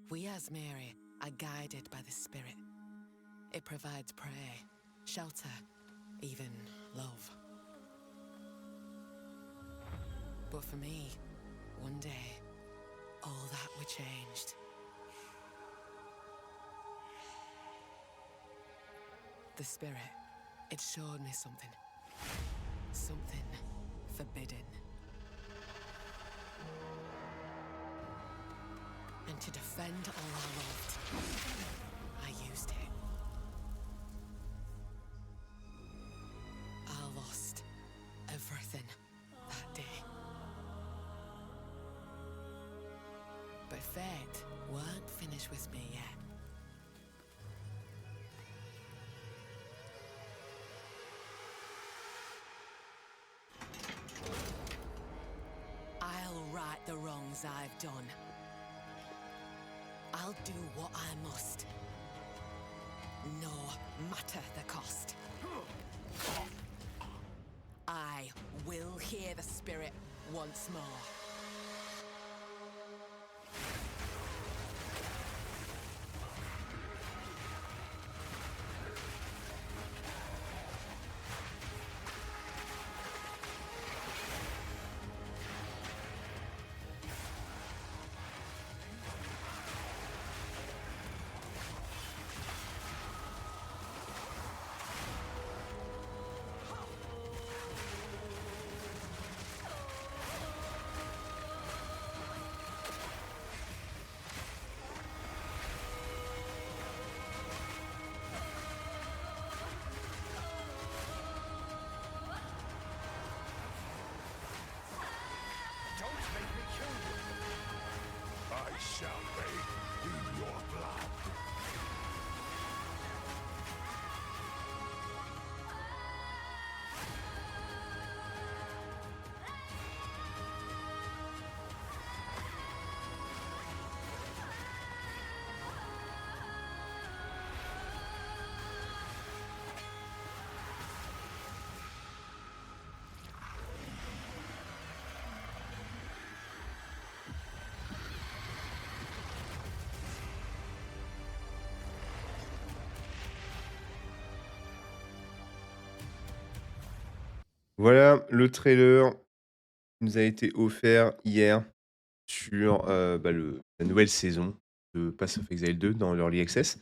We as Mary are guided by the Spirit. It provides prey, shelter, even love. But for me, one day, all that were changed. The Spirit, it showed me something. Something forbidden. And to defend all I loved, I used it. I lost everything that day. But fate weren't finished with me yet. I'll right the wrongs I've done. I'll do what I must, no matter the cost. I will hear the Spirit once more. Don't make me kill you! I shall bathe in your blood. Voilà, le trailer nous a été offert hier sur, la nouvelle saison de Path of Exile 2 dans l'Early Access.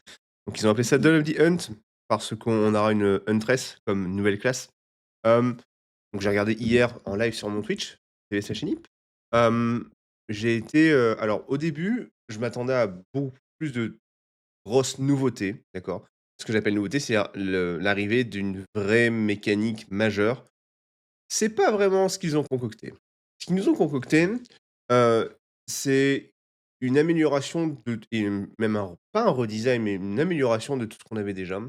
Donc ils ont appelé ça Dawn of the Hunt parce qu'on aura une Huntress comme nouvelle classe. Hem, donc j'ai regardé hier en live sur mon Twitch, TV/Inip. J'ai été, alors au début, je m'attendais à beaucoup plus de grosses nouveautés, d'accord? Ce que j'appelle nouveauté, c'est-à-dire l'arrivée d'une vraie mécanique majeure. C'est pas vraiment ce qu'ils ont concocté. Ce qu'ils nous ont concocté, heu, c'est une amélioration de et même un pas un redesign, mais une amélioration de tout ce qu'on avait déjà,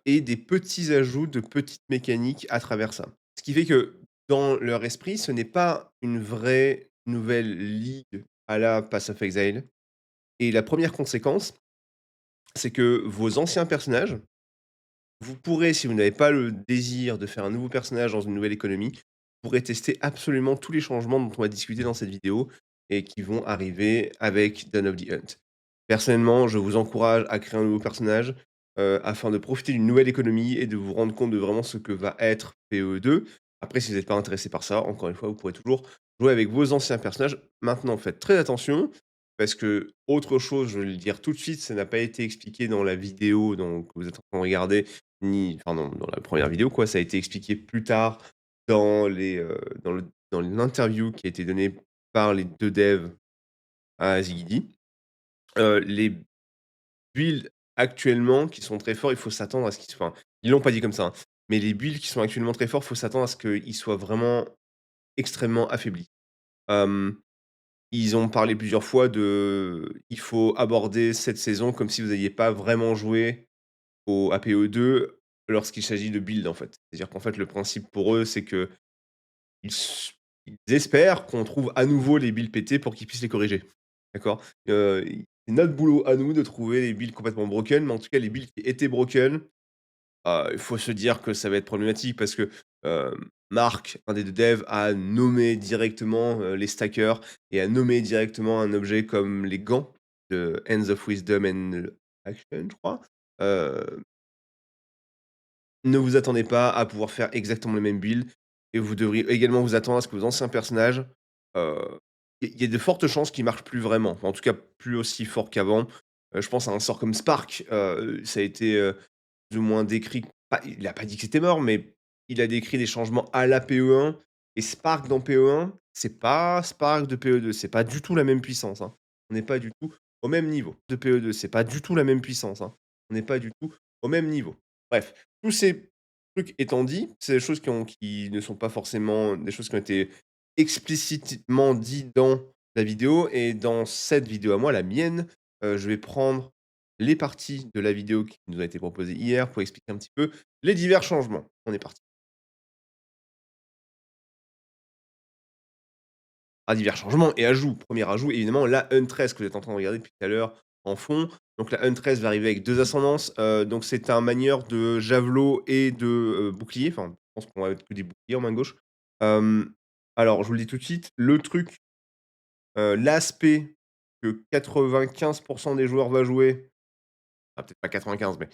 et des petits ajouts de petites mécaniques à travers ça. Ce qui fait que, dans leur esprit, ce n'est pas une vraie nouvelle ligue à la Path of Exile et la première conséquence, c'est que vos anciens personnages, vous pourrez, si vous n'avez pas le désir de faire un nouveau personnage dans une nouvelle économie, vous pourrez tester absolument tous les changements dont on va discuter dans cette vidéo et qui vont arriver avec Dawn of the Hunt. Personnellement, je vous encourage à créer un nouveau personnage, afin de profiter d'une nouvelle économie et de vous rendre compte de vraiment ce que va être PoE2. Après, si vous n'êtes pas intéressé par ça, encore une fois, vous pourrez toujours jouer avec vos anciens personnages. Maintenant, faites très attention parce que autre chose, je vais le dire tout de suite, ça n'a pas été expliqué dans la vidéo que vous êtes en train de regarder, ni enfin dans la première vidéo quoi, ça a été expliqué plus tard dans les, dans l'interview qui a été donnée par les 2 devs à Ziggy. Les builds actuellement qui sont très forts, il faut s'attendre à ce qu'ils enfin, ils l'ont pas dit comme ça, hein, mais les builds qui sont actuellement très forts, il faut s'attendre à ce qu'ils soient vraiment extrêmement affaiblis. Hem, Ils ont parlé plusieurs fois il faut aborder cette saison comme si vous n'aviez pas vraiment joué à PoE2 lorsqu'il s'agit de build, en fait. C'est-à-dire qu'en fait, le principe pour eux, c'est qu'ils s ils espèrent qu'on trouve à nouveau les builds pétés pour qu'ils puissent les corriger. D'accord? C'est notre boulot à nous de trouver les builds complètement broken, mais en tout cas, les builds qui étaient broken, il faut se dire que ça va être problématique parce que, Marc, un des 2 devs, a nommé directement, les stackers et a nommé directement un objet comme les gants de Hands of Wisdom and Action, je crois. Heu, ne vous attendez pas à pouvoir faire exactement le même build et vous devriez également vous attendre à ce que vos anciens personnages, heu, il y a de fortes chances qu'ils marchent plus vraiment. Enfin, en tout cas, plus aussi fort qu'avant. Je pense à un sort comme Spark, ça a été, plus ou moins décrit, pas il a pas dit que c'était mort, mais il a décrit des changements à la PE1 et Spark dans PE1, c'est pas Spark de PE2, c'est pas du tout la même puissance, hein. On n'est pas du tout au même niveau de PE2, c'est pas du tout la même puissance, hein. On n'est pas du tout au même niveau. Bref, tous ces trucs étant dit, c'est des choses qui ne sont pas forcément des choses qui ont été explicitement dites dans la vidéo et dans cette vidéo à moi, la mienne, je vais prendre les parties de la vidéo qui nous a été proposée hier pour expliquer un petit peu les divers changements. On est parti. Ah, divers changements et ajouts. Premier ajout, évidemment, la Huntress que vous êtes en train de regarder depuis tout à l'heure en fond. Donc la Huntress va arriver avec 2 ascendances, donc c'est un manieur de javelot et de, bouclier. Enfin, je pense qu'on va mettre que des boucliers en main gauche. Hem, alors je vous le dis tout de suite, le truc, l'aspect que 95 des joueurs va jouer, ah peut-être pas 95, mais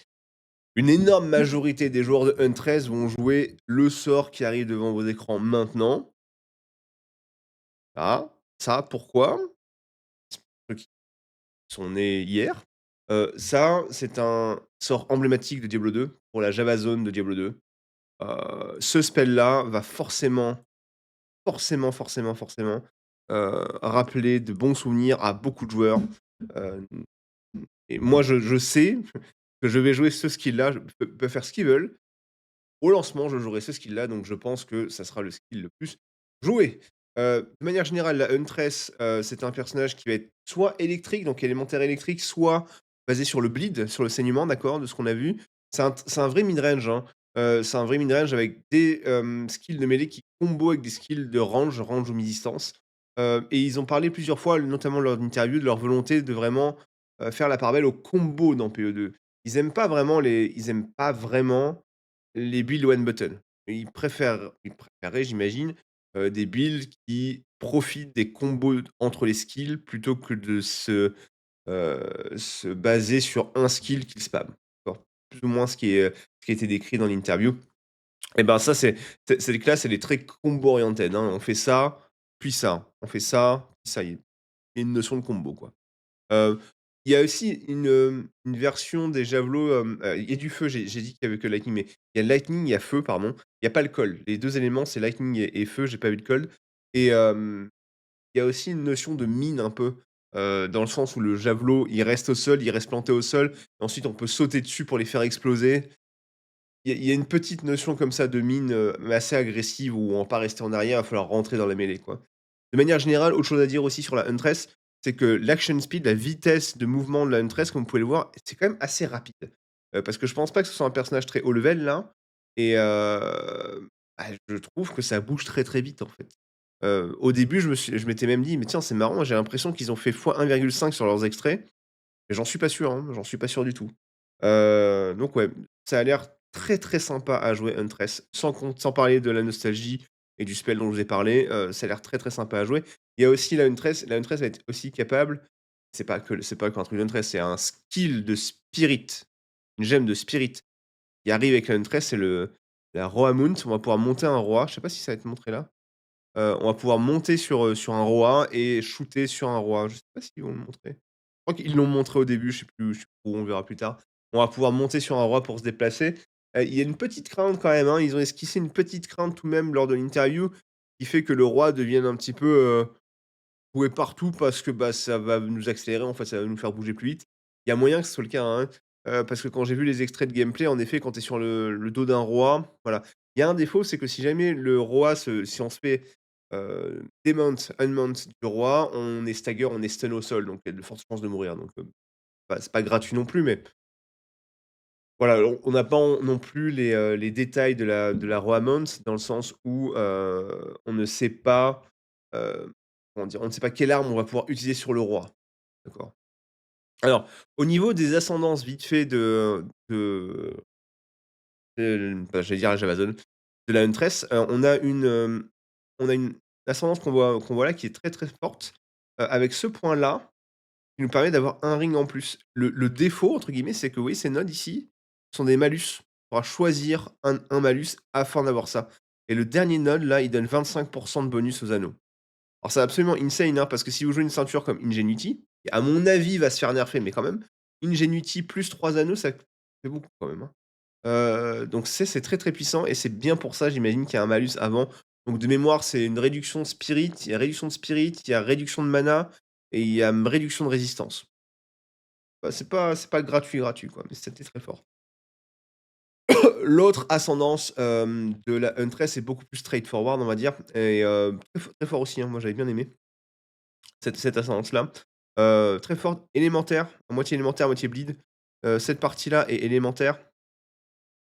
une énorme majorité des joueurs de Huntress vont jouer le sort qui arrive devant vos écrans maintenant. Ah, ça pourquoi? Ceux qui sont nés hier. Ça, c'est un sort emblématique de Diablo 2 pour la Java Zone de Diablo 2. Ce spell-là va forcément, rappeler de bons souvenirs à beaucoup de joueurs. Heu et moi, je sais que je vais jouer ce skill-là, je peuvent faire ce qu'ils veulent. Au lancement, je jouerai ce skill-là, donc je pense que ça sera le skill le plus joué. De manière générale, la Huntress, c'est un personnage qui va être soit électrique, donc élémentaire électrique, soit basé sur le bleed, sur le saignement, d'accord, de ce qu'on a vu. C'est un vrai mid-range, hein. C'est un vrai mid-range avec des, skills de mêlée qui combo avec des skills de range, range ou mi-distance. Et ils ont parlé plusieurs fois, notamment lors d'interviews, de leur volonté de vraiment, faire la part belle au combo dans PE2. Ils aiment pas vraiment les builds one button. Ils préféreraient, j'imagine, des builds qui profitent des combos entre les skills plutôt que de se baser sur un skill qu'ils spamment. D'accord? Plus ou moins ce qui a été décrit dans l'interview. Et ben, ça, c'est les classes, elle est très combo oriented, hein. On fait ça, puis ça. On fait ça, puis ça. Il y a une notion de combo, quoi. Heu, il y a aussi une version des javelots, il y a du feu, j'ai dit qu'il y avait que lightning, mais il y a lightning, il y a feu, pardon. Il y a pas le cold. Les 2 éléments, c'est lightning et feu, j'ai pas vu de cold et il y a aussi une notion de mine un peu, dans le sens où le javelot, il reste au sol, il reste planté au sol, et ensuite on peut sauter dessus pour les faire exploser. Il y a une petite notion comme ça de mine, mais assez agressive où on va pas rester en arrière, il va falloir rentrer dans la mêlée, quoi. De manière générale, autre chose à dire aussi sur la Huntress, c'est que l'action speed, la vitesse de mouvement de la Huntress, comme vous pouvez le voir, c'est quand même assez rapide. Parce que je pense pas que ce soit un personnage très haut level là et bah, je trouve que ça bouge très, très vite, en fait. Au début, je m'étais même dit: «Mais tiens, c'est marrant, j'ai l'impression qu'ils ont fait fois 1,5 sur leurs extraits». Mais j'en suis pas sûr, hein, j'en suis pas sûr du tout. Donc ouais, ça a l'air très, très sympa à jouer Huntress, sans parler de la nostalgie et du spell dont je vous ai parlé, ça a l'air très, très sympa à jouer. Il y a aussi la Huntress va être aussi capable, c'est pas qu'un truc d'Huntress, c'est un skill de spirit, une gemme de spirit qui arrive avec la Huntress, c'est la Roi Mount. On va pouvoir monter un roi, je sais pas si ça va être montré là. On va pouvoir monter sur un roi et shooter sur un roi. Je sais pas s'ils vont le montrer. Je crois qu'ils l'ont montré au début, je sais plus où, on verra plus tard. On va pouvoir monter sur un roi pour se déplacer. Il y a une petite crainte quand même, hein, ils ont esquissé une petite crainte tout de même lors de l'interview, qui fait que le roi devienne un petit peu, jouer partout parce que, bah, ça va nous accélérer, en fait, ça va nous faire bouger plus vite. Il y a moyen que ce soit le cas, hein, parce que quand j'ai vu les extraits de gameplay, en effet, quand tu es sur le dos d'un roi, voilà. Il y a un défaut, c'est que si jamais le roi si on se fait, démount, unmount du roi, on est stagger, on est stun au sol, donc il y a de fortes chances de mourir, donc bah, c'est pas gratuit non plus, mais voilà, on n'a pas non plus les détails de la roi mount dans le sens où, on ne sait pas, heu, comment dire? On ne sait pas quelle arme on va pouvoir utiliser sur le roi. D'accord. Alors, au niveau des ascendances vite fait bah, j'allais dire la Javazone, de la Huntress, on a une ascendance qu'on voit là qui est très, très forte, avec ce point-là. qui nous permet d'avoir un ring en plus. Le «défaut» entre guillemets, c'est que, oui, ces nodes ici sont des malus. On pourra choisir un malus afin d'avoir ça et le dernier node là, il donne 25 de bonus aux anneaux. Alors c'est absolument insane, hein, parce que si vous jouez une ceinture comme Ingenuity, qui à mon avis va se faire nerfer, mais quand même, Ingenuity plus 3 anneaux, ça fait beaucoup quand même, hein. Donc c'est très, très puissant et c'est bien pour ça, j'imagine qu'il y a un malus avant. Donc de mémoire, c'est une réduction de spirit, il y a réduction de spirit, il y a réduction de mana et il y a, réduction de résistance. Bah, c'est pas gratuit, gratuit quoi, mais c'était très fort. L'autre ascendance, de la Huntress est beaucoup plus straightforward, on va dire et très fort aussi, hein, moi j'avais bien aimé cette ascendance-là. Très forte, élémentaire, à moitié élémentaire, à moitié bleed. Cette partie-là est élémentaire.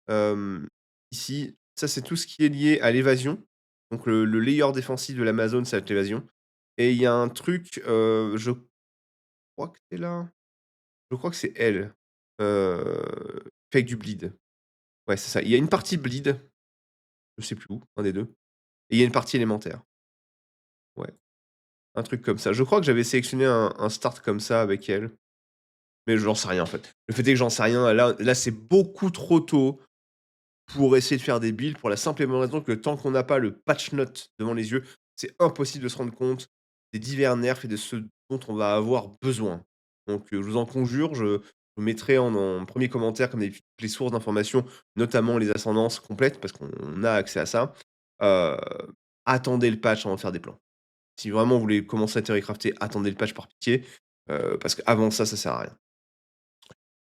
Hem, Ici, ça c'est tout ce qui est lié à l'évasion. Donc le layer défensif de l'Amazone, ça va être l'évasion et il y a un truc, je crois que c'est là, je crois que c'est elle, qui fait du bleed. Ouais, c'est ça. Il y a une partie bleed, je sais plus où, un des 2 et il y a une partie élémentaire. Ouais, un truc comme ça. Je crois que j'avais sélectionné un start comme ça avec elle, mais j'en sais rien en fait. Le fait est que j'en sais rien. Là, c'est beaucoup trop tôt pour essayer de faire des builds pour la simple et bonne raison que tant qu'on n'a pas le patch note devant les yeux, c'est impossible de se rendre compte des divers nerfs et de ce dont on va avoir besoin. Donc, je vous en conjure, je mettrai en 1er commentaire comme d'habitude toutes les sources d'informations, notamment les ascendances complètes parce qu'on a accès à ça. Heu, Attendez le patch avant de faire des plans. Si vraiment vous voulez commencer à theorycrafter, attendez le patch par pitié, parce qu'avant ça, ça sert à rien.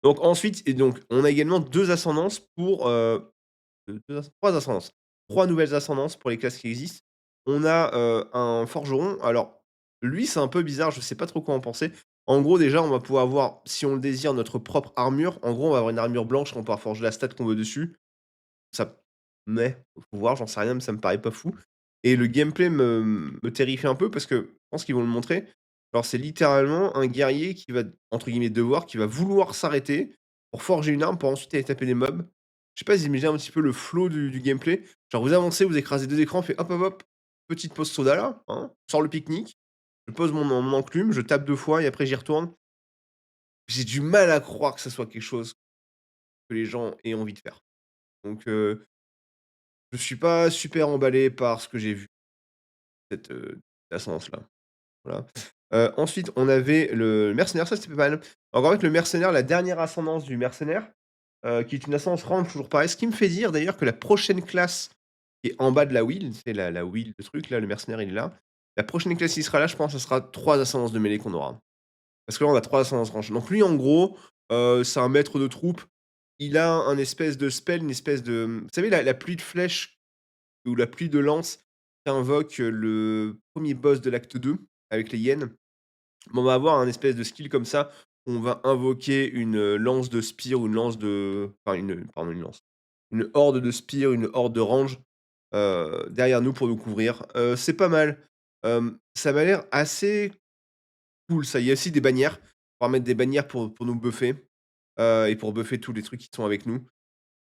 Donc ensuite et donc on a également 2 ascendances pour, 2 3 ascendances. 3 nouvelles ascendances pour les classes qui existent. On a, un forgeron. Alors, lui, c'est un peu bizarre, je sais pas trop quoi en penser. En gros, déjà, on va pouvoir avoir, si on le désire, notre propre armure. En gros, on va avoir une armure blanche qu'on pourra forger la stat qu'on veut dessus. Ça mais faut voir, j'en sais rien, mais ça me paraît pas fou et le gameplay me terrifie un peu parce que je pense qu'ils vont le montrer. Alors, c'est littéralement un guerrier qui va, entre guillemets, «devoir», qui va vouloir s'arrêter pour forger une arme pour ensuite aller taper des mobs. Je sais pas si vous imaginez un petit peu le flow du gameplay. Genre vous avancez, vous écrasez 2 écrans, fait hop, hop, hop, petite pause soda là, hein, je sors le pique-nique, je pose mon enclume, je tape 2 fois et après j'y retourne. J'ai du mal à croire que ça soit quelque chose que les gens aient envie de faire. Donc je suis pas super emballé par ce que j'ai vu, cette, ascendance-là. Voilà. Ensuite, on avait le mercenaire, ça c'était pas mal. Alors en fait, le mercenaire, la dernière ascendance du mercenaire, qui est une ascendance range toujours pareil. Ce qui me fait dire d'ailleurs que la prochaine classe qui est en bas de la wheel, c'est la wheel, le truc là, le mercenaire il est là. La prochaine classe qui sera là, je pense, ça sera 3 ascendances de mêlée qu'on aura. Parce que là, on a 3 ascendances range. Donc lui, en gros, c'est un maître de troupe. Il a un espèce de spell, une espèce de, vous savez la pluie de flèches ou la pluie de lance qui invoque, le premier boss de l'acte 2 avec les hyènes. Bon, on va avoir un espèce de skill comme ça, on va invoquer une, lance de spire ou une lance de enfin une, pardon, une lance. Une horde de spire, une horde de range, derrière nous pour nous couvrir. C'est pas mal. Ça m'a l'air assez cool ça. Il y a aussi des bannières. On va mettre des bannières pour nous buffer, et pour buffer tous les trucs qui sont avec nous.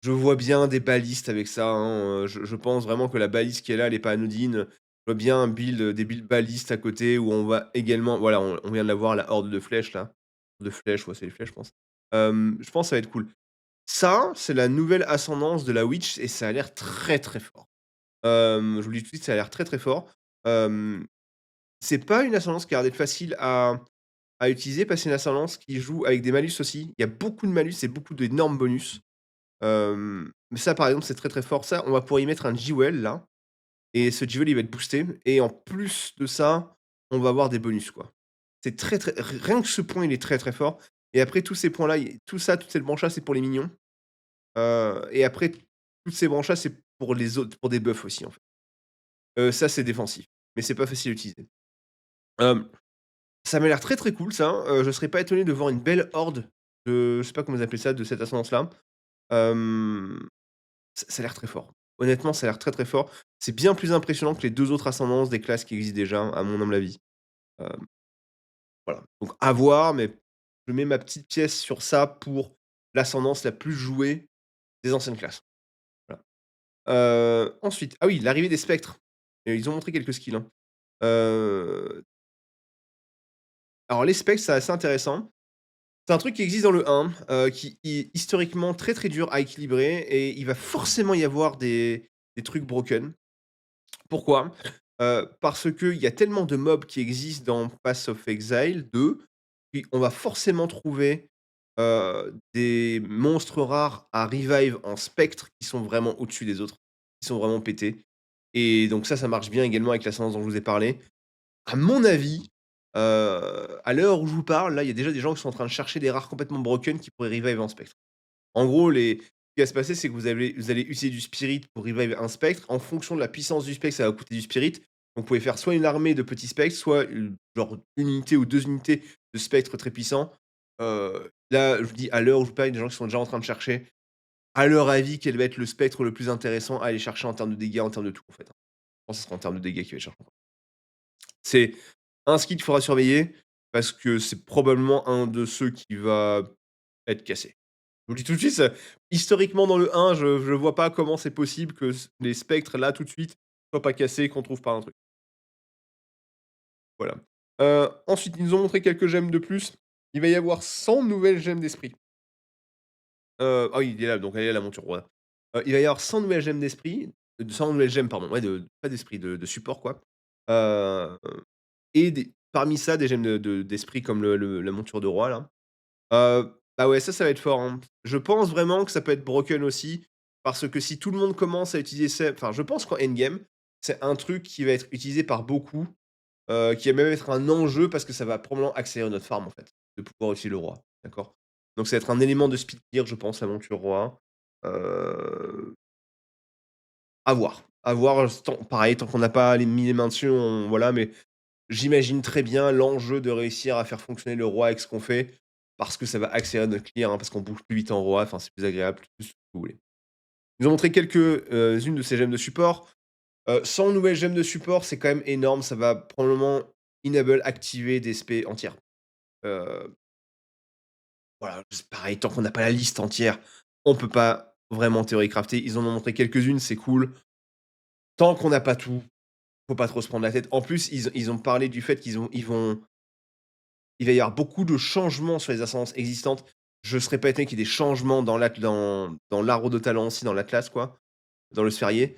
Je vois bien des balistes avec ça, hein, je pense vraiment que la baliste qui est là, elle est pas anodine. Je vois bien un build, des builds balistes à côté où on va également voilà, on vient de la voir, la horde de flèches là. De flèches, ouais, c'est les flèches, je pense. Je pense que ça va être cool. Ça, c'est la nouvelle ascendance de la witch et ça a l'air très, très fort. Je vous le dis tout de suite, ça a l'air très, très fort. Hem, c'est pas une ascendance qui a l'air d'être facile à utiliser parce que c'est une ascendance qui joue avec des malus aussi. Il y a beaucoup de malus et beaucoup d'énormes bonus. Mais ça, par exemple, c'est très, très fort. Ça, on va pouvoir y mettre un Jewel là et ce Jewel, il va être boosté et en plus de ça, on va avoir des bonus, quoi. C'est très, très rien que ce point, il est très, très fort et après tous ces points-là, il tout ça, toute cette branche-là, c'est pour les minions, et après toutes ces branches-là, c'est pour les autres pour des buffs aussi, en fait. Ça, c'est défensif, mais c'est pas facile à utiliser. Hem, Ça m'a l'air très, très cool ça, je serais pas étonné de voir une belle horde de je sais pas comment vous appelez ça, de cette ascendance-là. Hem Ça a l'air très fort. Honnêtement, ça a l'air très, très fort. C'est bien plus impressionnant que les 2 autres ascendances des classes qui existent déjà, à mon humble avis. Hem, voilà, donc à voir, mais je mets ma petite pièce sur ça pour l'ascendance la plus jouée des anciennes classes. Voilà. Ensuite, ah oui, l'arrivée des spectres. Ils ont montré quelques skills, hein. Heu, Alors les specs, c'est assez intéressant. C'est un truc qui existe dans le 1, qui est historiquement très, très dur à équilibrer et il va forcément y avoir des trucs broken. Pourquoi? Parce qu'il y a tellement de mobs qui existent dans Path of Exile 2, qu'on va forcément trouver, des monstres rares à revive en spectre qui sont vraiment au-dessus des autres, qui sont vraiment pétés et donc ça marche bien également avec l'ascendance dont je vous ai parlé. À mon avis, à l'heure où je vous parle, là, il y a déjà des gens qui sont en train de chercher des rares complètement broken qui pourraient revive en spectre. En gros, ce qui va se passer, c'est que vous allez utiliser du spirit pour revive un spectre. En fonction de la puissance du spectre, ça va coûter du spirit. Donc vous pouvez faire soit une armée de petits spectres, soit genre 1 unité ou 2 unités de spectres très puissants. Là, je vous dis, à l'heure où je vous parle, il y a des gens qui sont déjà en train de chercher, à leur avis, quel va être le spectre le plus intéressant à aller chercher en termes de dégâts, en termes de tout, en fait, hein. Je pense que ce sera en termes de dégâts qu'il va chercher. C'est un skill qu'il faudra surveiller parce que c'est probablement un de ceux qui va être cassé. Je vous le dis tout de suite, historiquement dans le 1, je vois pas comment c'est possible que les spectres là tout de suite soient pas cassés, qu'on trouve pas un truc. Voilà. Ensuite, ils nous ont montré quelques gemmes de plus. Il va y avoir 100 nouvelles gemmes d'esprit. Ah oui, il est là, donc elle est là la monture roi. Il va y avoir 100 nouvelles gemmes d'esprit, 100 nouvelles gemmes pardon, ouais pas d'esprit, de support quoi. Heu et parmi ça des gemmes d'esprit comme la monture de roi là. Bah, ouais, ça va être fort, hein. Je pense vraiment que ça peut être broken aussi, parce que si tout le monde commence à utiliser ça enfin, je pense qu'en endgame, c'est un truc qui va être utilisé par beaucoup, qui va même être un enjeu parce que ça va probablement accélérer notre farm, en fait, de pouvoir utiliser le roi, d'accord? Donc ça va être un élément de speed gear, je pense, la monture roi. Heu, à voir. À voir, tant pareil, tant qu'on n'a pas mis les mains dessus, on voilà, mais j'imagine très bien l'enjeu de réussir à faire fonctionner le roi avec ce qu'on fait, parce que ça va accélérer notre clear, hein, parce qu'on bouge plus vite en roi, enfin c'est plus agréable, tout ce que vous voulez. Ils ont montré quelques, unes de ces gemmes de support. 100 nouvelles gemmes de support, c'est quand même énorme, ça va probablement enable, activer des spés entières. Heu, voilà, c'est pareil, tant qu'on n'a pas la liste entière, on peut pas vraiment theory crafter. Ils en ont montré quelques-unes, c'est cool. Tant qu'on n'a pas tout, faut pas trop se prendre la tête. En plus, ils ont parlé du fait il va y avoir beaucoup de changements sur les ascendances existantes. Je serais pas étonné qu'il y ait des changements dans l'arbre de talent aussi, dans l'atlas quoi, dans le sphérié.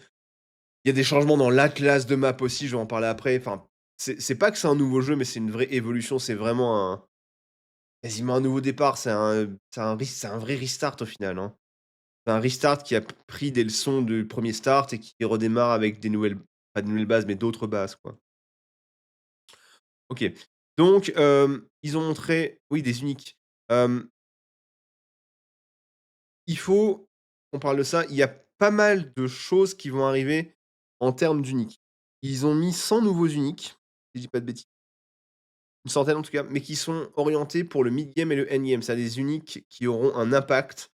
Il y a des changements dans l'atlas de map aussi, je vais en parler après. Enfin, c'est pas que c'est un nouveau jeu, mais c'est une vraie évolution. C'est vraiment quasiment un nouveau départ. C'est un vrai restart au final, hein. C'est un restart qui a pris des leçons du premier start et qui redémarre avec des nouvelles pas de nouvelles bases, mais d'autres bases, quoi. OK. Donc, ils ont montré oui, des uniques. Hem Il faut qu'on parle de ça. Il y a pas mal de choses qui vont arriver en termes d'uniques. Ils ont mis 100 nouveaux uniques, si je dis pas de bêtises, une centaine en tout cas, mais qui sont orientés pour le mid game et le end game. C'est des uniques qui auront un impact,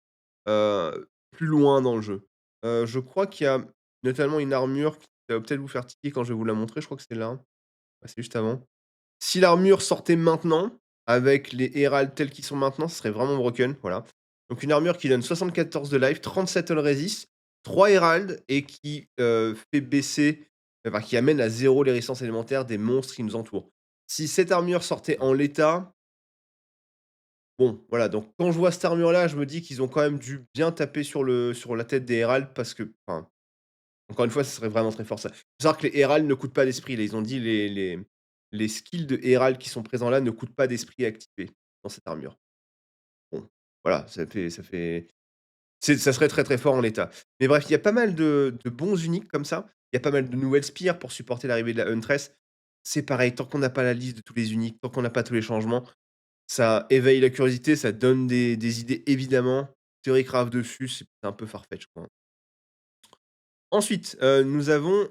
plus loin dans le jeu. Je crois qu'il y a notamment une armure qui va peut-être vous faire tiquer quand je vais vous la montrer, je crois que c'est là. Ouais, c'est juste avant. Si l'armure sortait maintenant, avec les héralds tels qu'ils sont maintenant, ce serait vraiment broken, voilà. Donc une armure qui donne 74 de life, 37 all resist, 3 héralds et qui, fait baisser enfin qui amène à 0 les résistances élémentaires des monstres qui nous entourent. Si cette armure sortait en l'état, bon, voilà, donc quand je vois cette armure-là, je me dis qu'ils ont quand même dû bien taper sur la tête des héralds parce que enfin, encore une fois, ce serait vraiment très fort ça. Faut savoir que les Herald ne coûtent pas d'esprit. Là, ils ont dit les skills de Herald qui sont présents là ne coûtent pas d'esprit à activer dans cette armure. Bon, voilà, ça serait très, très fort en l'état. Mais bref, il y a pas mal de bons uniques comme ça. Il y a pas mal de nouvelles spires pour supporter l'arrivée de la Huntress. C'est pareil, tant qu'on n'a pas la liste de tous les uniques, tant qu'on n'a pas tous les changements, ça éveille la curiosité, ça donne des idées évidemment. Theorycraft dessus, c'est un peu farfetch quoi. Ensuite, nous avons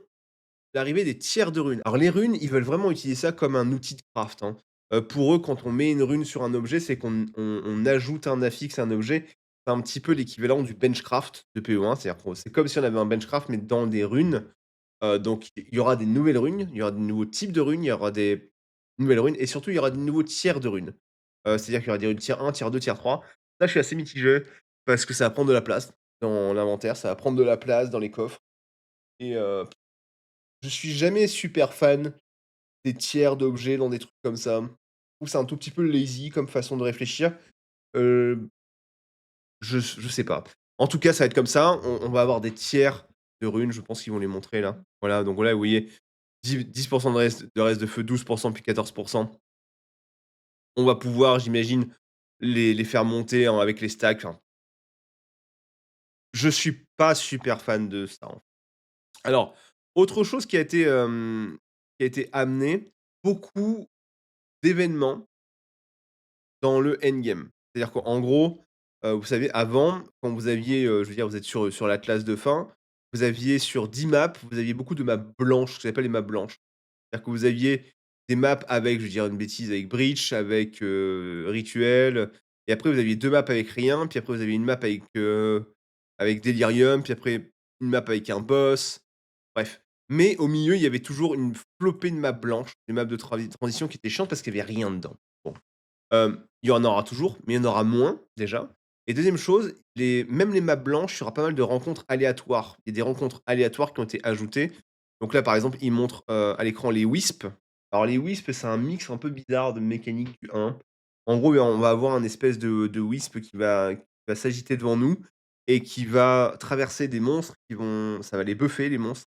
l'arrivée des tiers de runes. Alors les runes, ils veulent vraiment utiliser ça comme un outil de craft, hein. Pour eux, quand on met une rune sur un objet, c'est qu'on ajoute un affix à un objet. C'est un petit peu l'équivalent du benchcraft de PO1. C'est-à-dire que c'est comme si on avait un benchcraft, mais dans des runes. Donc il y aura des nouvelles runes, il y aura de nouveaux types de runes, il y aura des nouvelles runes et surtout il y aura de nouveaux tiers de runes. C'est-à-dire qu'il y aura des runes tiers 1, tiers 2, tiers 3. Là, je suis assez mitigé parce que ça va prendre de la place dans l'inventaire, ça va prendre de la place dans les coffres et je suis jamais super fan des tiers d'objets dans des trucs comme ça. trouve c'est un tout petit peu lazy comme façon de réfléchir. Heu, je sais pas. En tout cas, ça va être comme ça. On va avoir des tiers de runes, je pense qu'ils vont les montrer là. Voilà, donc là, vous voyez 10 de reste de feu, 12% puis 14%. On va pouvoir, j'imagine, les faire monter en avec les stacks, enfin, je suis pas super fan de ça, en alors, autre chose qui a été amené, beaucoup d'événements dans le endgame. C'est-à-dire qu'en gros, vous savez, avant, quand vous aviez, je veux dire, vous êtes sur l'atlas de fin, vous aviez sur 10 maps, vous aviez beaucoup de maps blanches, ce qu'on appelle les maps blanches. C'est-à-dire que vous aviez des maps avec, je vais dire une bêtise, avec Breach, avec, Rituel, et après vous aviez 2 maps avec rien, puis après vous aviez une map avec Delirium, puis après une map avec un boss, bref. Mais au milieu, il y avait toujours une flopée de maps blanches, des maps de transition qui étaient chiantes parce qu'il y avait rien dedans. Bon. Il y en aura toujours, mais il y en aura moins déjà. Et deuxième chose, même les maps blanches, il y aura pas mal de rencontres aléatoires. Il y a des rencontres aléatoires qui ont été ajoutées. Donc là, par exemple, ils montrent, à l'écran les Wisps. Alors les Wisps, c'est un mix un peu bizarre de mécanique du 1. En gros, on va avoir un espèce de Wisp qui va s'agiter devant nous et qui va traverser des monstres ça va les buffer les monstres.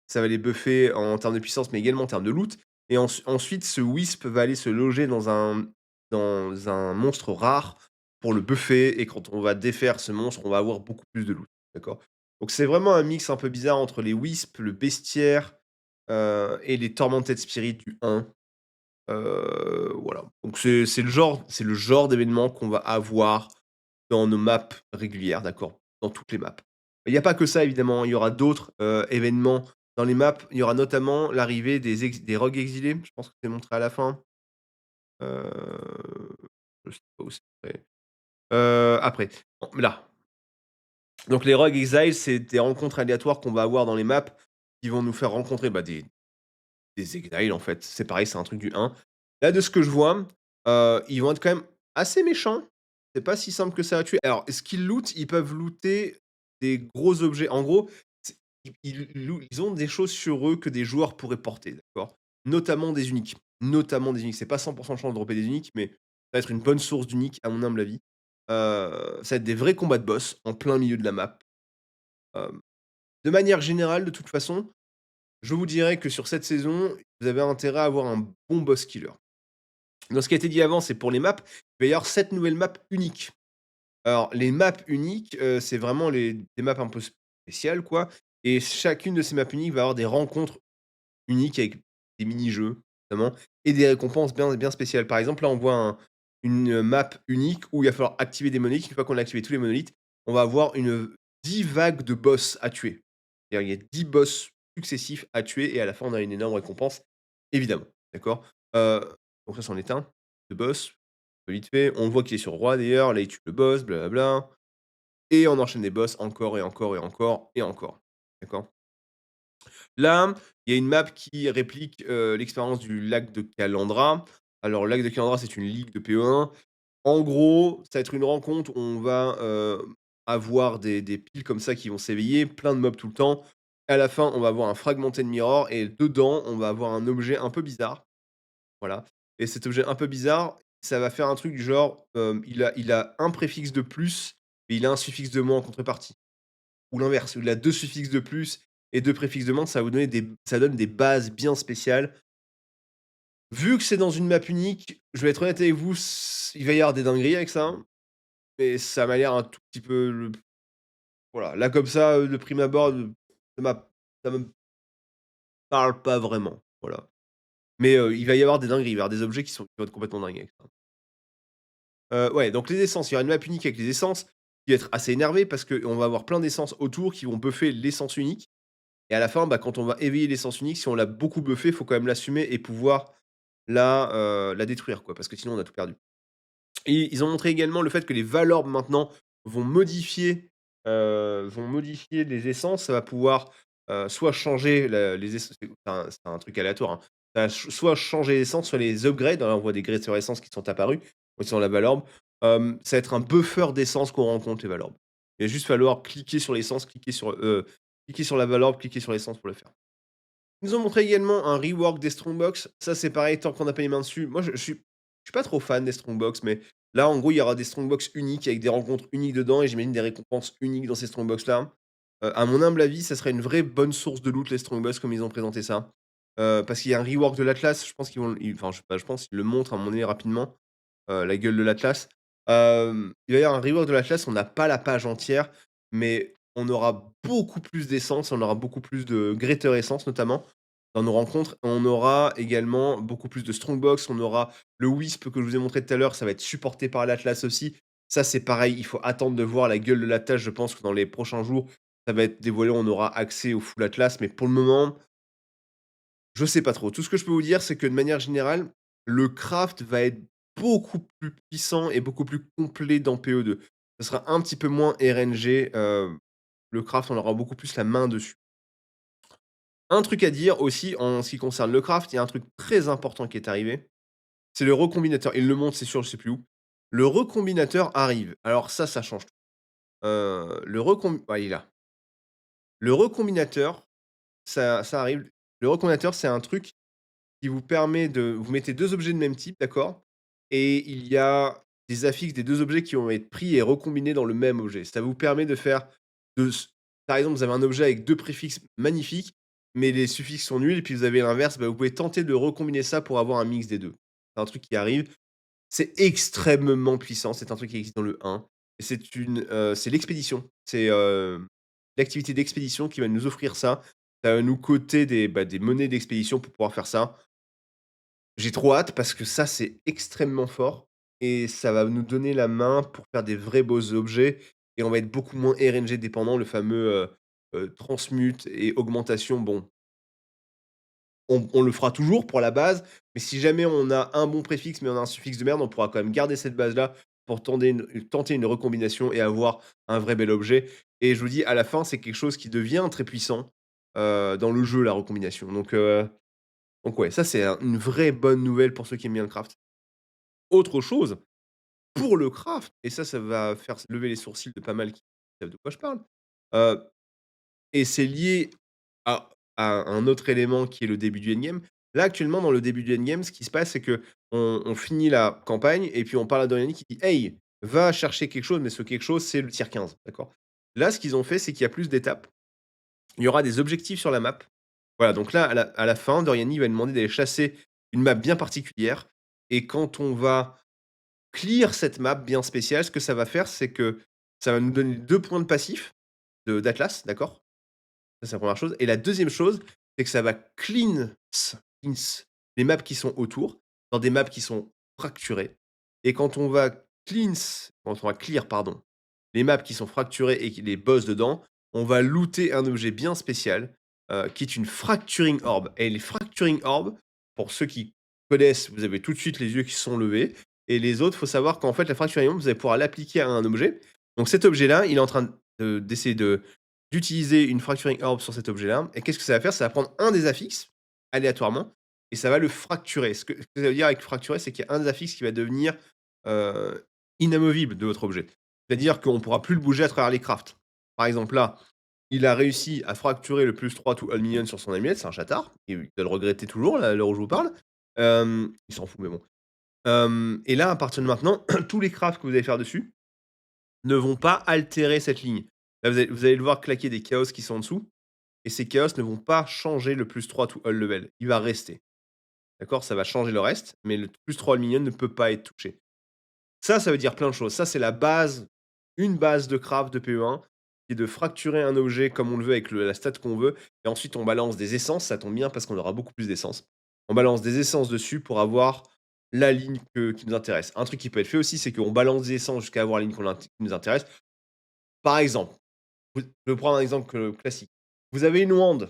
Ça va les buffer en termes de puissance, mais également en termes de loot. Et ensuite, ce Wisp va aller se loger dans un monstre rare pour le buffer, et quand on va défaire ce monstre, on va avoir beaucoup plus de loot, d'accord? Donc c'est vraiment un mix un peu bizarre entre les Wisps, le bestiaire, et les Tormented Spirits du 1. Voilà. Donc c'est le genre d'événement qu'on va avoir dans nos maps régulières, d'accord? Dans toutes les maps. Il y a pas que ça évidemment, il y aura d'autres, événements dans les maps. Il y aura notamment l'arrivée des rogues exilés, je pense que c'est montré à la fin. Heu, je sais pas où c'est montré. Après, bon, là, donc les rogues exiles, c'est des rencontres aléatoires qu'on va avoir dans les maps qui vont nous faire rencontrer, bah, des exiles en fait. C'est pareil, c'est un truc du 1. Là, de ce que je vois, ils vont être quand même assez méchants. C'est pas si simple que ça à tuer. Alors, ce qu'ils lootent, ils peuvent looter des gros objets. En gros, c'est ils ont des choses sur eux que des joueurs pourraient porter, d'accord? Notamment des uniques. Notamment des uniques. C'est pas 100 de chance de dropper des uniques, mais ça va être une bonne source d'uniques à mon humble avis. Ça va être des vrais combats de boss en plein milieu de la map. Hem, de manière générale, de toute façon, je vous dirais que sur cette saison, vous avez intérêt à avoir un bon boss killer. Dans ce qui a été dit avant, c'est pour les maps, il va y avoir 7 nouvelles maps uniques. Alors les maps uniques, c'est vraiment des maps un peu spéciales quoi, et chacune de ces maps uniques va avoir des rencontres uniques avec des mini-jeux notamment, et des récompenses bien bien spéciales. Par exemple, là, on voit une map unique où il va falloir activer des monolithes. Une fois qu'on a activé tous les monolithes, on va avoir 10 vagues de boss à tuer. C'est-à-dire, il y a 10 boss successifs à tuer et à la fin, on a une énorme récompense, évidemment, d'accord? Heu, donc ça, c'en est un de boss, vite fait. On voit qu'il est sur roi d'ailleurs, là, il tue le boss, blablabla, et on enchaîne des boss encore et encore et encore et encore, d'accord? Là, il y a une map qui réplique, l'expérience du lac de Calandra. Alors le lac de Calandra, c'est une ligue de PE1. En gros, ça va être une rencontre où on va, avoir des piles comme ça qui vont s'éveiller, plein de mobs tout le temps. À la fin, on va avoir un fragmented mirror et dedans, on va avoir un objet un peu bizarre, voilà, et cet objet un peu bizarre, ça va faire un truc du genre, il a un préfixe de plus et il a un suffixe de moins en contrepartie. Ou l'inverse, où il a 2 suffixes de plus et 2 préfixes de moins, ça donne des bases bien spéciales. Vu que c'est dans une map unique, je vais être honnête avec vous, il va y avoir des dingueries avec ça, hein, mais ça m'a l'air un tout petit peu voilà, là comme ça, de prime abord, ça me parle pas vraiment, voilà. Mais, il va y avoir des dingueries, il va y avoir des objets qui vont être complètement dingues avec ça. Ouais, donc les essences, il y aura une map unique avec les essences, qui va être assez énervé parce qu'on va avoir plein d'essences autour qui vont buffer l'essence unique. Et à la fin, bah, quand on va éveiller l'essence unique, si on l'a beaucoup buffé, il faut quand même l'assumer et pouvoir la détruire, quoi, parce que sinon on a tout perdu. Et ils ont montré également le fait que les Valorbs maintenant vont modifier les essences. Ça va pouvoir, soit changer les essences, c'est un truc aléatoire, hein. Ça va soit changer l'essence, soit les upgrades. Là, on voit des graisseurs essences qui sont apparus, qui sont la Valorb. Ça va être un buffer d'essence qu'on rencontre, les Valorbs. Il va juste falloir cliquer sur l'essence, cliquer sur la Valorb, cliquer sur l'essence pour le faire. Ils nous ont montré également un rework des Strongbox. Ça, c'est pareil, tant qu'on n'a pas les mains dessus. Moi, je suis suis pas trop fan des strongbox, mais là, en gros, il y aura des strongbox uniques avec des rencontres uniques dedans et j'imagine des récompenses uniques dans ces strongbox-là. À mon humble avis, ça serait une vraie bonne source de loot, les strongbox, comme ils ont présenté ça. Parce qu'il y a un rework de l'Atlas, je pense qu'ils vont enfin, je sais pas, je pense qu'ils le montrent à mon avis rapidement, la gueule de l'Atlas. Il va y avoir un rework de l'Atlas, on n'a pas la page entière, mais on aura beaucoup plus d'essence, on aura beaucoup plus de Greater Essence notamment, dans nos rencontres. On aura également beaucoup plus de Strongbox, on aura le Wisp que je vous ai montré tout à l'heure, ça va être supporté par l'Atlas aussi. Ça, c'est pareil, il faut attendre de voir la gueule de l'Atlas, je pense que dans les prochains jours, ça va être dévoilé, on aura accès au full Atlas, mais pour le moment, je sais pas trop. Tout ce que je peux vous dire, c'est que de manière générale, le craft va être beaucoup plus puissant et beaucoup plus complet dans PO2. Ça sera un petit peu moins RNG, le craft, on aura beaucoup plus la main dessus. Un truc à dire aussi en ce qui concerne le craft, il y a un truc très important qui est arrivé, c'est le recombinateur. Il le montre, c'est sûr, je sais plus où. Le recombinateur arrive. Alors ça change tout. Le recomb ouais, il est là. Le recombinateur, ça arrive. Le recombinateur, c'est un truc qui vous permet de vous mettez 2 objets de même type, d'accord? Et il y a des affixes des 2 objets qui vont être pris et recombinés dans le même objet. Ça vous permet de faire de s par exemple, vous avez un objet avec 2 préfixes magnifiques, mais les suffixes sont nuls et puis vous avez l'inverse, bah, vous pouvez tenter de recombiner ça pour avoir un mix des 2. C'est un truc qui arrive. C'est extrêmement puissant, c'est un truc qui existe dans le 1 et c'est l'expédition. C'est, l'activité d'expédition qui va nous offrir ça. Ça va nous coter des monnaies d'expédition pour pouvoir faire ça. J'ai trop hâte parce que ça, c'est extrêmement fort et ça va nous donner la main pour faire des vrais beaux objets et on va être beaucoup moins RNG dépendant. Le fameux, transmute et augmentation, bon, on le fera toujours pour la base, mais si jamais on a un bon préfixe, mais on a un suffixe de merde, on pourra quand même garder cette base-là pour tenter une recombination et avoir un vrai bel objet et je vous dis, à la fin, c'est quelque chose qui devient très puissant, dans le jeu, la recombination donc ouais, ça, c'est une vraie bonne nouvelle pour ceux qui aiment bien le craft. Autre chose, pour le craft et ça va faire lever les sourcils de pas mal qui savent de quoi je parle, heu et c'est lié à un autre élément qui est le début du endgame. Là, actuellement, dans le début du endgame, ce qui se passe, c'est qu'on finit la campagne et puis on parle à Doriani qui dit: «Hey, va chercher quelque chose», mais ce quelque chose, c'est le tier 15, d'accord? Là, ce qu'ils ont fait, c'est qu'il y a plus d'étapes. Il y aura des objectifs sur la map. Voilà, donc là, à la fin, Doriani va demander d'aller chasser une map bien particulière et quand on va clear cette map bien spéciale, ce que ça va faire, c'est que ça va nous donner 2 points de passif d'Atlas, d'accord? Ça, c'est la première chose et la deuxième chose, c'est que ça va cleanse les maps qui sont autour, dans des maps qui sont fracturées et quand on va clear, pardon, les maps qui sont fracturées et qui les boss dedans, on va looter un objet bien spécial, qui est une fracturing orb et les fracturing orbs, pour ceux qui connaissent, vous avez tout de suite les yeux qui se sont levés et les autres, faut savoir qu'en fait, la fracturing orb, vous allez pouvoir l'appliquer à un objet. Donc cet objet-là, il est en train d'essayer d'utiliser une fracturing orb sur cet objet-là et qu'est-ce que ça va faire? Ça va prendre un des affixes, aléatoirement et ça va le fracturer. Ce que ça veut dire avec fracturer, c'est qu'il y a un des affixes qui va devenir, heu, inamovible de votre objet. C'est-à-dire qu'on ne pourra plus le bouger à travers les crafts. Par exemple, là, il a réussi à fracturer le +3 to all minions sur son amulette, c'est un chatard, il doit le regretter toujours là, à l'heure où je vous parle. Il s'en fout mais bon. Et là, à partir de maintenant, tous les crafts que vous allez faire dessus ne vont pas altérer cette ligne. Là, vous allez le voir claquer des chaos qui sont en dessous et ces chaos ne vont pas changer le +3 to all level. Il va rester. D'accord? Ça va changer le reste, mais le +3 all minion ne peut pas être touché. Ça veut dire plein de choses. Ça, c'est la base, une base de craft de PE1, qui est de fracturer un objet comme on le veut avec la stat qu'on veut. Et ensuite, on balance des essences. Ça tombe bien parce qu'on aura beaucoup plus d'essences. On balance des essences dessus pour avoir la ligne qui nous intéresse. Un truc qui peut être fait aussi, c'est qu'on balance des essences jusqu'à avoir la ligne qui nous intéresse. Par exemple, je vais prendre un exemple classique. Vous avez une wand.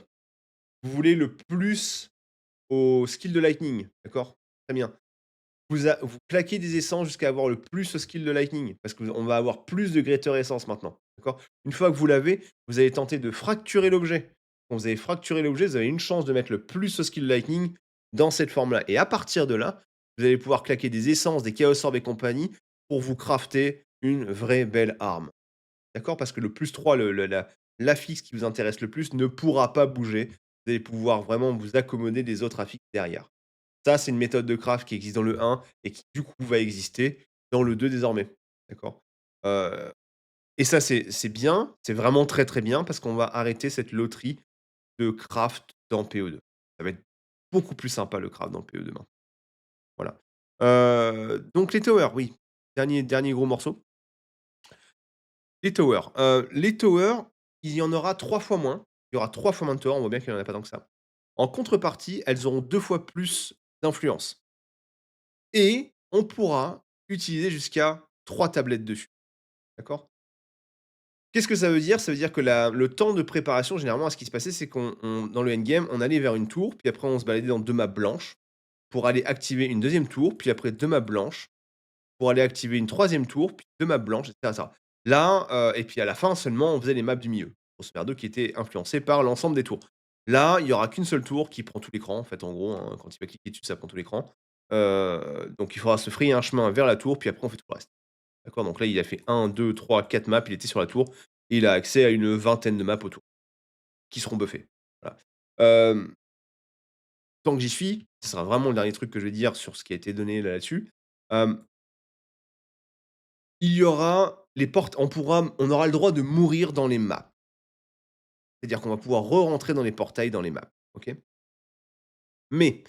Vous voulez le plus au skill de lightning. D'accord? Très bien. Vous claquez des essences jusqu'à avoir le plus au skill de lightning, parce qu'on va avoir plus de greater essence maintenant, d'accord? Une fois que vous l'avez, vous allez tenter de fracturer l'objet. Quand vous avez fracturé l'objet, vous avez une chance de mettre le plus au skill lightning dans cette forme-là et à partir de là, vous allez pouvoir claquer des essences, des chaos orbs et compagnie pour vous crafter une vraie belle arme, d'accord? Parce que le +3, l'affixe qui vous intéresse le plus ne pourra pas bouger. Vous allez pouvoir vraiment vous accommoder des autres affixes derrière. Ça, c'est une méthode de craft qui existe dans le 1 et qui, du coup, va exister dans le 2 désormais. D'accord? Heu et ça, c'est bien, c'est vraiment très, très bien parce qu'on va arrêter cette loterie de craft dans PO2. Ça va être beaucoup plus sympa le craft dans PO2 maintenant. Voilà. Donc les towers, oui. Dernier gros morceau. Les towers, il y en aura 3 fois moins. Il y aura 3 fois moins de towers, on voit bien qu'il y en a pas tant que ça. En contrepartie, elles auront 2 fois plus d'influence et on pourra utiliser jusqu'à 3 tablettes dessus. D'accord? Qu'est-ce que ça veut dire? Ça veut dire que la le temps de préparation, généralement, ce qui se passait, c'est qu'on dans le endgame, on allait vers une tour, puis après on se baladait dans 2 maps blanches pour aller activer une deuxième tour, puis après 2 maps blanches pour aller activer une troisième tour, puis 2 maps blanches, et cetera, et cetera. Là, et puis à la fin seulement, on faisait les maps du milieu. Grosso merdo qui étaient influencées par l'ensemble des tours. Là, il y aura qu'une seule tour qui prend tout l'écran, en fait, en gros, hein, quand il va cliquer dessus, ça prend tout l'écran. Donc il faudra se frayer un chemin vers la tour, puis après on fait tout le reste. D'accord? Donc là, il a fait 1, 2, 3, 4 maps, il était sur la tour et il a accès à une vingtaine de maps autour, qui seront buffées. Voilà. Hem, Tant que j'y suis, ce sera vraiment le dernier truc que je vais dire sur ce qui a été donné là-dessus. Hem, il y aura les portes on aura le droit de mourir dans les maps. C'est-à-dire qu'on va pouvoir re-rentrer dans les portails dans les maps, OK? Mais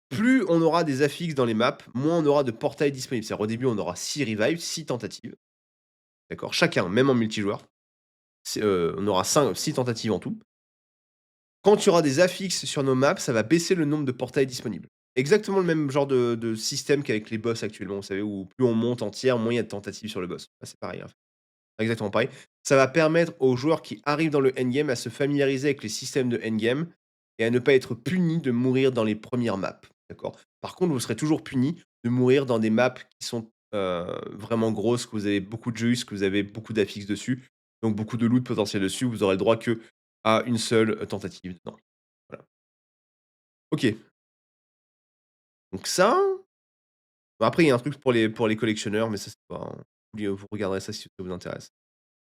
plus on aura des affixes dans les maps, moins on aura de portails disponibles. C'est-à-dire au début, on aura 6 revives, 6 tentatives, d'accord? Chacun, même en multijoueur. On aura 6 tentatives en tout. Quand il y aura des affixes sur nos maps, ça va baisser le nombre de portails disponibles. Exactement le même genre de système qu'avec les boss actuellement, vous savez, où plus on monte en tiers, moins il y a de tentatives sur le boss. Bah, c'est pareil, en fait. Exactement pareil. Ça va permettre aux joueurs qui arrivent dans le endgame à se familiariser avec les systèmes de endgame et à ne pas être punis de mourir dans les premières maps, d'accord? Par contre, vous serez toujours punis de mourir dans des maps qui sont, vraiment grosses, que vous avez beaucoup de jus, que vous avez beaucoup d'affixes dessus, donc beaucoup de loot potentiel dessus. Vous aurez le droit que à une seule, tentative dedans. Voilà. OK, donc ça, bon après il y a un truc pour les collectionneurs, mais ça c'est pas vous regarderez ça si ça vous intéresse.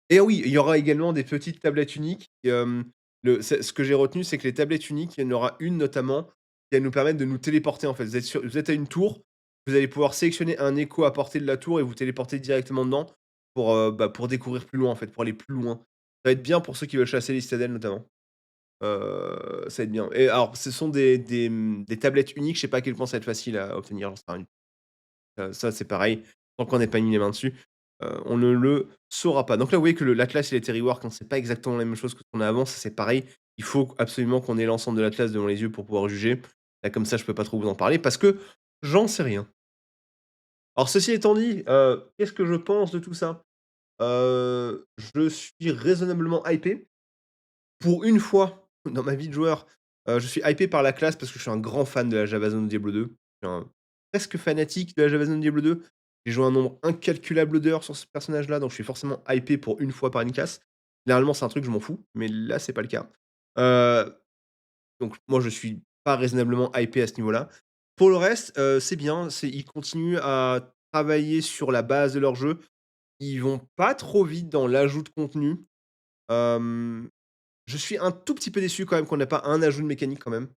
Et oui, il y aura également des petites tablettes uniques. Ce que j'ai retenu, c'est que les tablettes uniques, il y en aura une notamment qui va nous permettre de nous téléporter, en fait. Vous êtes à une tour, vous allez pouvoir sélectionner un écho à portée de la tour et vous téléporter directement dedans pour découvrir plus loin, en fait, pour aller plus loin. Ça va être bien pour ceux qui veulent chasser les citadelles notamment. Ça va être bien et alors ce sont des tablettes uniques, je sais pas à quel point ça va être facile à obtenir, j'en sais rien. Ça, c'est pareil, tant qu'on n'est pas mis les mains dessus, on ne le saura pas. Donc là, vous voyez que l'atlas et les territoires, quand c'est pas exactement la même chose que ce qu'on a avant, ça c'est pareil. Il faut absolument qu'on ait l'ensemble de l'atlas devant les yeux pour pouvoir juger. Là, comme ça, je peux pas trop vous en parler parce que j'en sais rien. Alors ceci étant dit, qu'est-ce que je pense de tout ça? Je suis raisonnablement hypé. Pour une fois dans ma vie de joueur, je suis hypé par la classe parce que je suis un grand fan de la Javazone de Diablo 2. Je suis un presque fanatique de la Javazone de Diablo 2. J'ai joué un nombre incalculable d'heures sur ce personnage-là, donc je suis forcément hypé pour une fois par une classe. Généralement, c'est un truc, je m'en fous, mais là, c'est pas le cas. Heu, donc moi, je suis pas raisonnablement hypé à ce niveau-là. Pour le reste, c'est bien, ils continuent à travailler sur la base de leur jeu. Ils vont pas trop vite dans l'ajout de contenu. Hem Je suis un tout petit peu déçu quand même qu'on n'ait pas un ajout de mécanique quand même,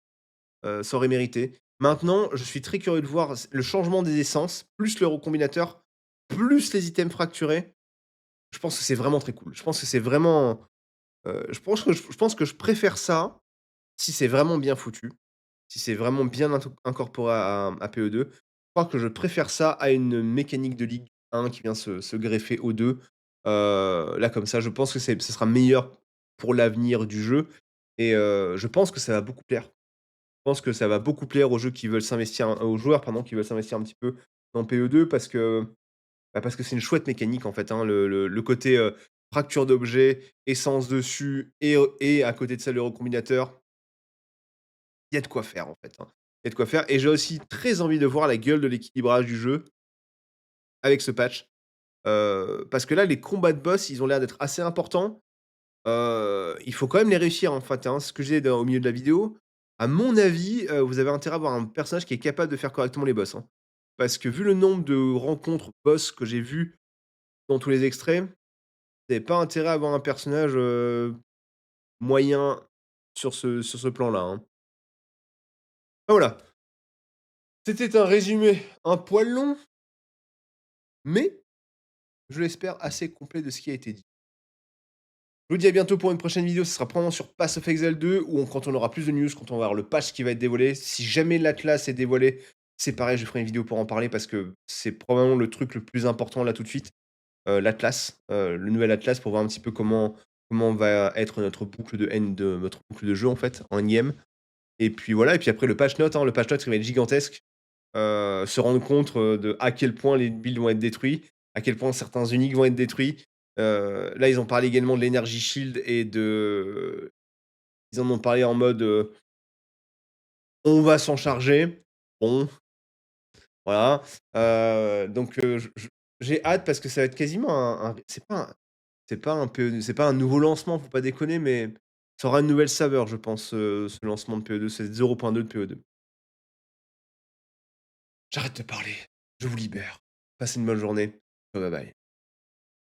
ça aurait mérité. Maintenant, je suis très curieux de voir le changement des essences, plus le recombinateur, plus les items fracturés. Je pense que c'est vraiment très cool. Je pense que c'est vraiment, je pense que je préfère ça, si c'est vraiment bien foutu, si c'est vraiment bien incorporé à PE2. Je crois que je préfère ça à une mécanique de Ligue 1 qui vient se greffer au 2. Là comme ça, je pense que ce sera meilleur pour l'avenir du jeu et je pense que ça va beaucoup plaire. Je pense que ça va beaucoup plaire aux joueurs pardon, qui veulent s'investir un petit peu dans PE2 parce que c'est une chouette mécanique en fait, hein. Le côté, fracture d'objets, essence dessus et à côté de ça le recombinateur, il y a de quoi faire en fait, hein. Il y a de quoi faire et j'ai aussi très envie de voir la gueule de l'équilibrage du jeu avec ce patch. Parce que là, les combats de boss, ils ont l'air d'être assez importants. Il faut quand même les réussir en fait, hein. Ce que j'ai au milieu de la vidéo, à mon avis, vous avez intérêt à avoir un personnage qui est capable de faire correctement les boss, hein. Parce que vu le nombre de rencontres boss que j'ai vues dans tous les extraits, vous avez pas intérêt à avoir un personnage, moyen sur ce plan-là, hein. Ah voilà. C'était un résumé un poil long, mais je l'espère assez complet de ce qui a été dit. Je vous dis à bientôt pour une prochaine vidéo, ce sera probablement sur Pass of Exile 2 ou quand on aura plus de news, quand on va voir le patch qui va être dévoilé. Si jamais l'Atlas est dévoilé, c'est pareil, je ferai une vidéo pour en parler parce que c'est probablement le truc le plus important là tout de suite. L'Atlas, le nouvel Atlas pour voir un petit peu comment va être notre boucle de haine de notre boucle de jeu en fait, en IM. Et puis voilà, et puis après le patch note, hein, le patch note qui va être gigantesque. Se rendre compte, de à quel point les builds vont être détruits, à quel point certains uniques vont être détruits. Là, ils ont parlé également de l'Energy Shield et de ils en ont parlé en mode, «On va s'en charger». Bon, voilà, donc je j'ai hâte parce que ça va être quasiment un c'est pas un PE2, c'est pas un nouveau lancement, faut pas déconner, mais ça aura une nouvelle saveur, je pense, ce lancement de PE2, c'est 0.2 de PE2. J'arrête de parler, je vous libère. Passez une bonne journée. Bye bye.